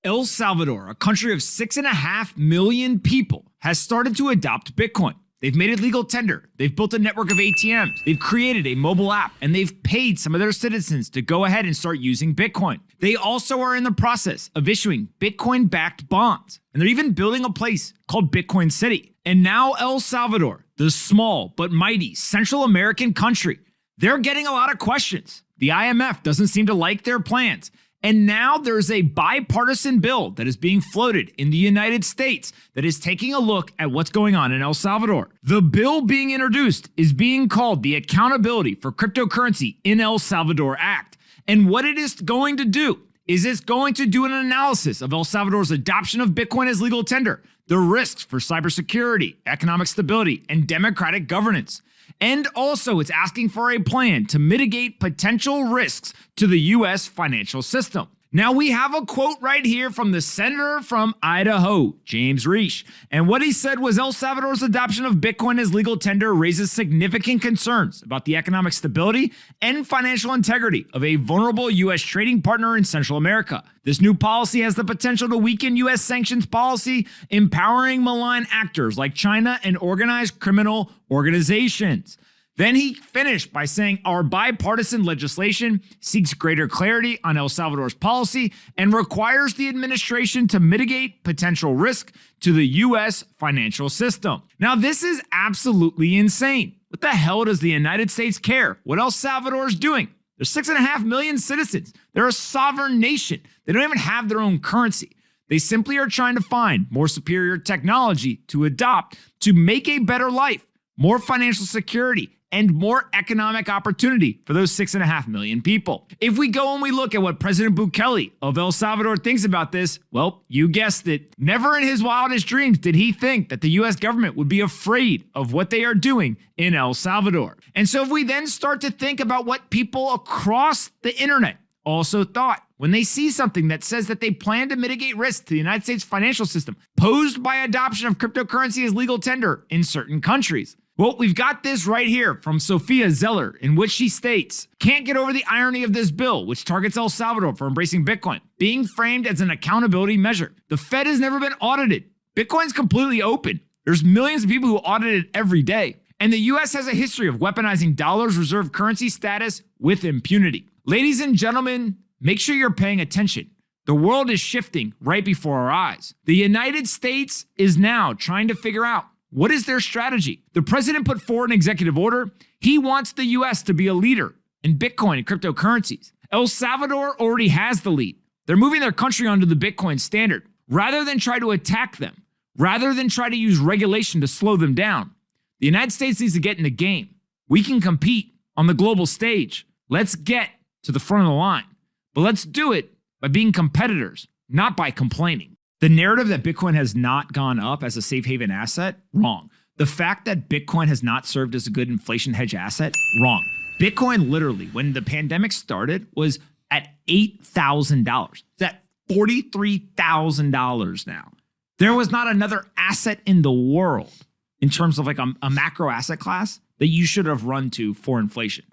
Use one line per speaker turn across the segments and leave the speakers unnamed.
El Salvador, a country of 6.5 million people, has started to adopt Bitcoin. They've made it legal tender. They've built a network of ATMs. They've created a mobile app, and they've paid some of their citizens to go ahead and start using Bitcoin. They also are in the process of issuing Bitcoin-backed bonds, and they're even building a place called Bitcoin City. And now El Salvador, the small but mighty Central American country, they're getting a lot of questions. The IMF doesn't seem to like their plans. And now there's a bipartisan bill that is being floated in the United States that is taking a look at what's going on in El Salvador. The bill being introduced is being called the Accountability for Cryptocurrency in El Salvador Act. And what it is going to do is it's going to do an analysis of El Salvador's adoption of Bitcoin as legal tender, the risks for cybersecurity, economic stability, and democratic governance. And also, it's asking for a plan to mitigate potential risks to the U.S. financial system. Now, we have a quote right here from the senator from Idaho, James Risch. And what he said was El Salvador's adoption of Bitcoin as legal tender raises significant concerns about the economic stability and financial integrity of a vulnerable U.S. trading partner in Central America. This new policy has the potential to weaken U.S. sanctions policy, empowering malign actors like China and organized criminal organizations. Then he finished by saying our bipartisan legislation seeks greater clarity on El Salvador's policy and requires the administration to mitigate potential risk to the U.S. financial system. Now, this is absolutely insane. What the hell does the United States care what El Salvador is doing? There's 6.5 million citizens. They're a sovereign nation. They don't even have their own currency. They simply are trying to find more superior technology to adopt to make a better life, more financial security, and more economic opportunity for those 6.5 million people. If we go and we look at what President Bukele of El Salvador thinks about this, well, you guessed it. Never in his wildest dreams did he think that the US government would be afraid of what they are doing in El Salvador. And so if we then start to think about what people across the internet also thought when they see something that says that they plan to mitigate risk to the United States financial system posed by adoption of cryptocurrency as legal tender in certain countries. Well, we've got this right here from Sophia Zeller, in which she states, can't get over the irony of this bill, which targets El Salvador for embracing Bitcoin, being framed as an accountability measure. The Fed has never been audited. Bitcoin's completely open. There's millions of people who audit it every day. And the US has a history of weaponizing dollars reserve currency status with impunity. Ladies and gentlemen, make sure you're paying attention. The world is shifting right before our eyes. The United States is now trying to figure out what is their strategy? The president put forward an executive order. He wants the U.S. to be a leader in Bitcoin and cryptocurrencies. El Salvador already has the lead. They're moving their country onto the Bitcoin standard. Rather than try to attack them, rather than try to use regulation to slow them down, the United States needs to get in the game. We can compete on the global stage. Let's get to the front of the line. But let's do it by being competitors, not by complaining. The narrative that Bitcoin has not gone up as a safe haven asset, wrong. The fact that Bitcoin has not served as a good inflation hedge asset, wrong. Bitcoin literally, when the pandemic started, was at $8,000. It's at $43,000 now. There was not another asset in the world in terms of like a macro asset class that you should have run to for inflation.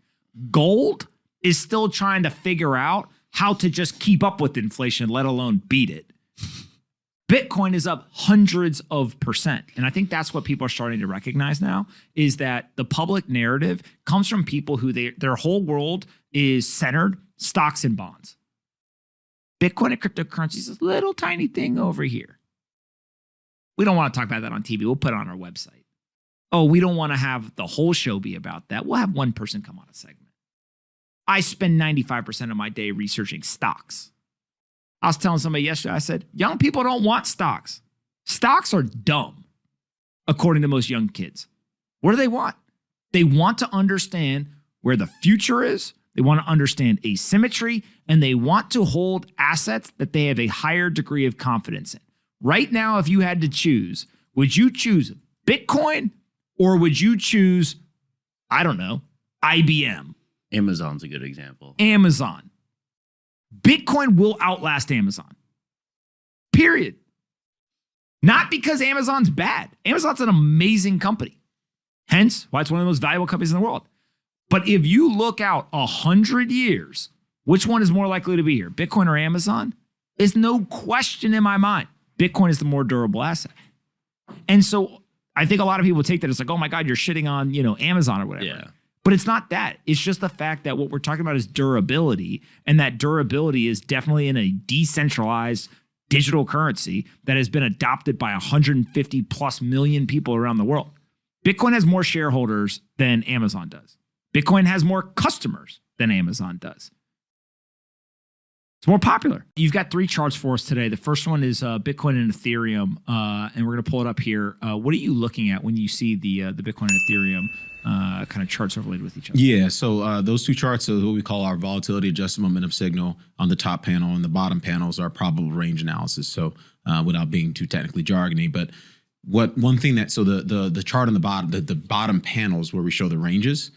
Gold is still trying to figure out how to just keep up with inflation, let alone beat it. Bitcoin is up hundreds of %. And I think that's what people are starting to recognize now, is that the public narrative comes from people who their whole world is centered stocks and bonds. Bitcoin and cryptocurrency is this little tiny thing over here. We don't want to talk about that on TV. We'll put it on our website. Oh, we don't want to have the whole show be about that. We'll have one person come on a segment. I spend 95% of my day researching stocks. I was telling somebody yesterday, I said, young people don't want stocks. Stocks are dumb, according to most young kids. What do they want? They want to understand where the future is. They want to understand asymmetry, and they want to hold assets that they have a higher degree of confidence in. Right now, if you had to choose, would you choose Bitcoin or would you choose, I don't know, IBM?
Amazon's a good example.
Amazon. Bitcoin will outlast Amazon. Period. Not because Amazon's bad. Amazon's an amazing company. Hence why it's one of the most valuable companies in the world. But if you look out 100 years, which one is more likely to be here, Bitcoin or Amazon? There's no question in my mind. Bitcoin is the more durable asset. And so I think a lot of people take that as like, oh my God, you're shitting on, Amazon or whatever.
Yeah.
But it's not that. It's just the fact that what we're talking about is durability. And that durability is definitely in a decentralized digital currency that has been adopted by 150 plus million people around the world. Bitcoin has more shareholders than Amazon does. Bitcoin has more customers than Amazon does. It's more popular. You've got 3 charts for us today. The first one is Bitcoin and Ethereum, and we're going to pull it up here. What are you looking at when you see the Bitcoin and Ethereum kind of charts overlaid with each other?
Yeah, so those 2 charts are what we call our volatility adjusted momentum signal on the top panel, and the bottom panels are probable range analysis. So without being too technically jargony, but the chart on the bottom panels where we show the ranges.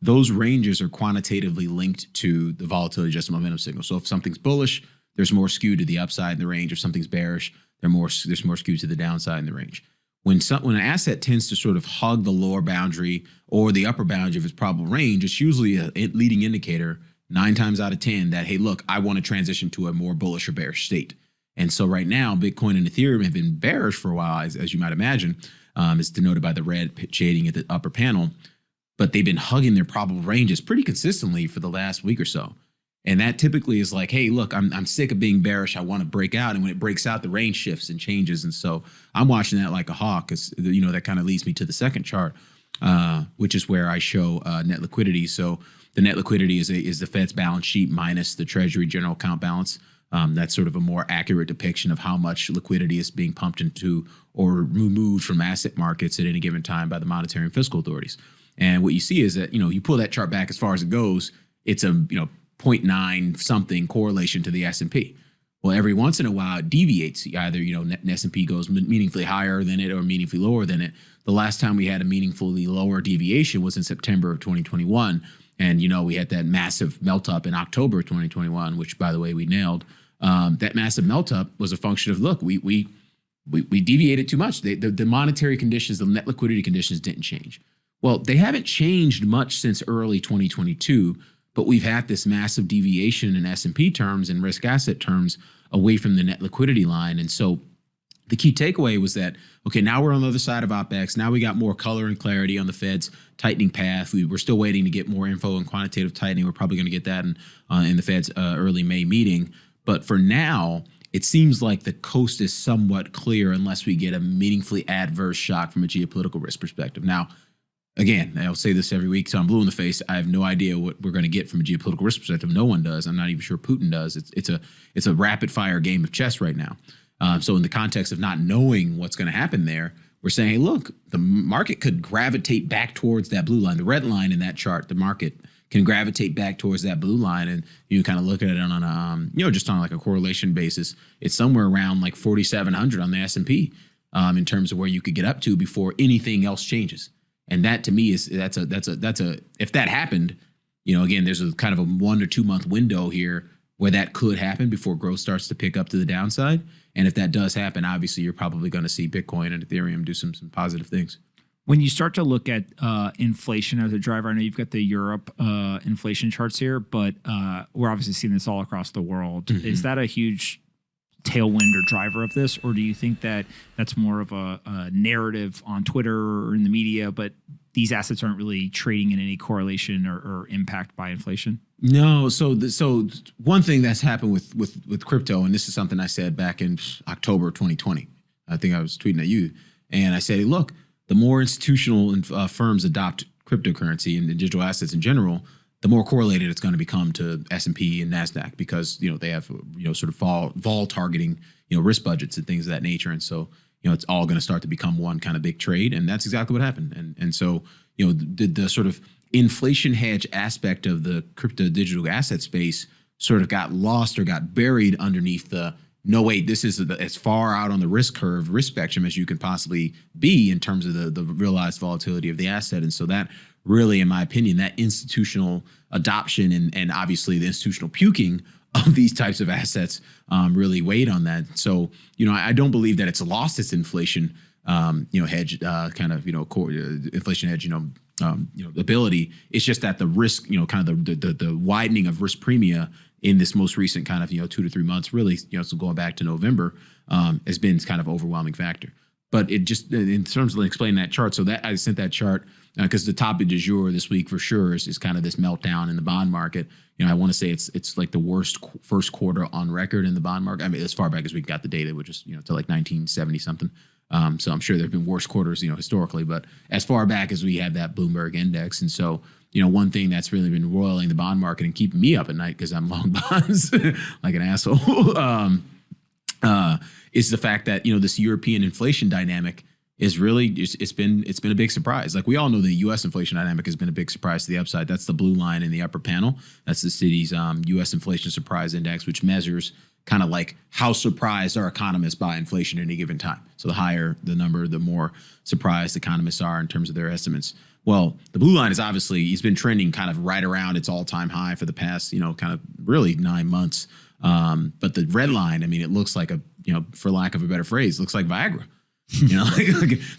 Those ranges are quantitatively linked to the volatility adjusted momentum signal. So if something's bullish, there's more skew to the upside in the range. If something's bearish, there's more skew to the downside in the range. When an asset tends to sort of hug the lower boundary or the upper boundary of its probable range, it's usually a leading indicator 9 times out of 10 that, hey, look, I want to transition to a more bullish or bearish state. And so right now, Bitcoin and Ethereum have been bearish for a while, as you might imagine. It's denoted by the red shading at the upper panel. But they've been hugging their probable ranges pretty consistently for the last week or so. And that typically is like, hey, look, I'm sick of being bearish. I want to break out. And when it breaks out, the range shifts and changes. And so I'm watching that like a hawk. That kind of leads me to the second chart, which is where I show net liquidity. So the net liquidity is the Fed's balance sheet minus the Treasury general account balance. That's sort of a more accurate depiction of how much liquidity is being pumped into or removed from asset markets at any given time by the monetary and fiscal authorities. And what you see is that, you pull that chart back as far as it goes, it's a, 0.9 something correlation to the S&P. Well, every once in a while it deviates. Either, S&P goes meaningfully higher than it or meaningfully lower than it. The last time we had a meaningfully lower deviation was in September of 2021. And, we had that massive melt up in October of 2021, which, by the way, we nailed. That massive melt up was a function of, look, we deviated too much. The monetary conditions, the net liquidity conditions didn't change. Well, they haven't changed much since early 2022, but we've had this massive deviation in S&P terms and risk asset terms away from the net liquidity line. And so the key takeaway was that, okay, now we're on the other side of OPEX. Now we got more color and clarity on the Fed's tightening path. We're still waiting to get more info on quantitative tightening. We're probably going to get that in the Fed's early May meeting. But for now, it seems like the coast is somewhat clear unless we get a meaningfully adverse shock from a geopolitical risk perspective. Now, again, I'll say this every week, so I'm blue in the face. I have no idea what we're going to get from a geopolitical risk perspective. No one does. I'm not even sure Putin does. It's a rapid fire game of chess right now. So in the context of not knowing what's going to happen there, we're saying, hey, look, the market could gravitate back towards that blue line. The red line in that chart, the market can gravitate back towards that blue line, and you kind of look at it on a just on like a correlation basis. It's somewhere around like 4,700 on the S&P in terms of where you could get up to before anything else changes. And that to me is that's a if that happened, again, there's a kind of a 1 or 2 month window here where that could happen before growth starts to pick up to the downside. And if that does happen, obviously you're probably going to see Bitcoin and Ethereum do some positive things.
When you start to look at inflation as a driver, I know you've got the Europe inflation charts here, but we're obviously seeing this all across the world. Mm-hmm. Is that a huge tailwind or driver of this, or do you think that that's more of a narrative on Twitter or in the media, but these assets aren't really trading in any correlation or impact by inflation?
No. So one thing that's happened with crypto, and this is something I said back in October 2020. I think I was tweeting at you, and I said, hey, look, the more institutional firms adopt cryptocurrency and digital assets in general, the more correlated it's going to become to S&P and NASDAQ because, they have, sort of vol targeting, risk budgets and things of that nature. And so, it's all going to start to become one kind of big trade. And that's exactly what happened. And so, the sort of inflation hedge aspect of the crypto digital asset space sort of got lost or got buried underneath the, no, wait, this is as far out on the risk curve, risk spectrum as you can possibly be in terms of the realized volatility of the asset. And so that really, in my opinion, that institutional adoption and obviously the institutional puking of these types of assets really weighed on that. So, I don't believe that it's lost its inflation, hedge inflation hedge, ability. It's just that the risk, kind of the widening of risk premia in this most recent kind of 2 to 3 months, really, so going back to November, has been kind of overwhelming factor. But it just, in terms of explaining that chart, so that I sent that chart because the topic du jour this week for sure is kind of this meltdown in the bond market. I want to say it's like the worst first quarter on record in the bond market. I mean, as far back as we got the data, which is to like 1970 something. So I'm sure there have been worse quarters, historically, but as far back as we have that Bloomberg index. And so, one thing that's really been roiling the bond market and keeping me up at night because I'm long bonds like an asshole, is the fact that, this European inflation dynamic is really, it's been a big surprise. Like we all know the U.S. inflation dynamic has been a big surprise to the upside. That's the blue line in the upper panel. That's the Citi's U.S. Inflation Surprise Index, which measures kind of like how surprised are economists by inflation at any given time. So the higher the number, the more surprised economists are in terms of their estimates. Well, the blue line is obviously, he's been trending kind of right around its all-time high for the past, kind of really 9 months. But the red line, I mean, it looks like for lack of a better phrase, looks like Viagra.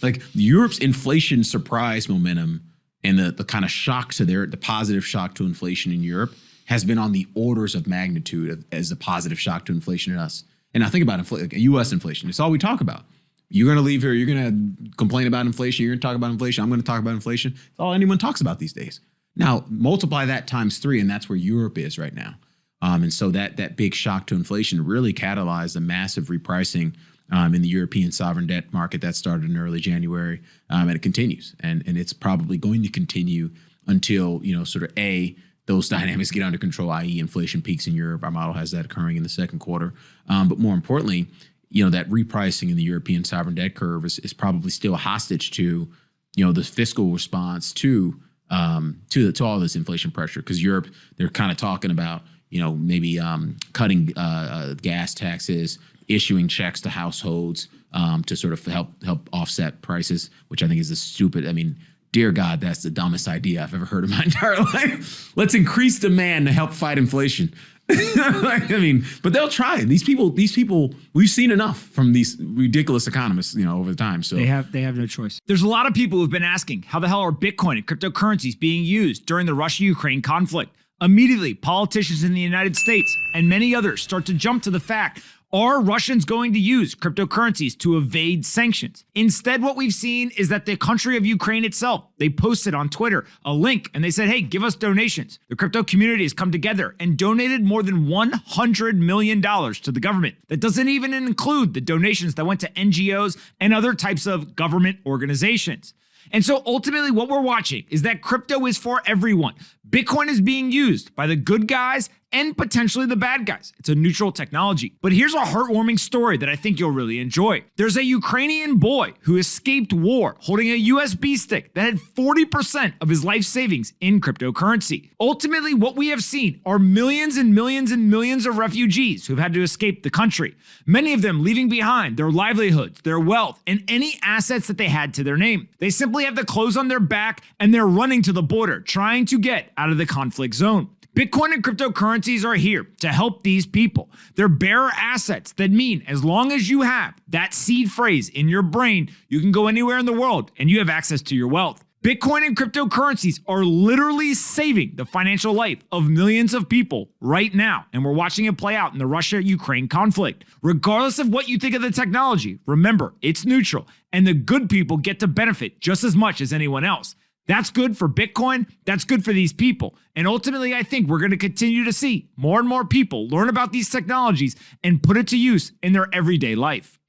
Like Europe's inflation surprise momentum and the kind of shock to the positive shock to inflation in Europe has been on the orders of magnitude as the positive shock to inflation in us. And now think about U.S. inflation. It's all we talk about. You're going to leave here. You're going to complain about inflation. You're going to talk about inflation. I'm going to talk about inflation. It's all anyone talks about these days. Now, multiply that times 3, and that's where Europe is right now. And so that big shock to inflation really catalyzed a massive repricing in the European sovereign debt market that started in early January, and it continues. And it's probably going to continue until, sort of those dynamics get under control, i.e. inflation peaks in Europe. Our model has that occurring in the second quarter. But more importantly, that repricing in the European sovereign debt curve is probably still hostage to, the fiscal response to all this inflation pressure. Because Europe, they're kind of talking about, maybe cutting gas taxes, issuing checks to households to sort of help offset prices, which I think is a stupid, dear God, that's the dumbest idea I've ever heard in my entire life. Let's increase demand to help fight inflation. But they'll try. These people, we've seen enough from these ridiculous economists, over time. So
they have no choice. There's a lot of people who've been asking, how the hell are Bitcoin and cryptocurrencies being used during the Russia-Ukraine conflict? Immediately, politicians in the United States and many others start to jump to the fact, are Russians going to use cryptocurrencies to evade sanctions? Instead, what we've seen is that the country of Ukraine itself, they posted on Twitter a link and they said, hey, give us donations. The crypto community has come together and donated more than $100 million to the government. That doesn't even include the donations that went to NGOs and other types of government organizations. And so ultimately what we're watching is that crypto is for everyone. Bitcoin is being used by the good guys and potentially the bad guys. It's a neutral technology. But here's a heartwarming story that I think you'll really enjoy. There's a Ukrainian boy who escaped war holding a USB stick that had 40% of his life savings in cryptocurrency. Ultimately, what we have seen are millions and millions and millions of refugees who've had to escape the country. Many of them leaving behind their livelihoods, their wealth, and any assets that they had to their name. They simply have the clothes on their back and they're running to the border, trying to get out of the conflict zone. Bitcoin and cryptocurrencies are here to help these people. They're bearer assets that mean as long as you have that seed phrase in your brain, you can go anywhere in the world and you have access to your wealth. Bitcoin and cryptocurrencies are literally saving the financial life of millions of people right now. And we're watching it play out in the Russia-Ukraine conflict. Regardless of what you think of the technology, remember, it's neutral and the good people get to benefit just as much as anyone else. That's good for Bitcoin. That's good for these people. And ultimately, I think we're going to continue to see more and more people learn about these technologies and put it to use in their everyday life.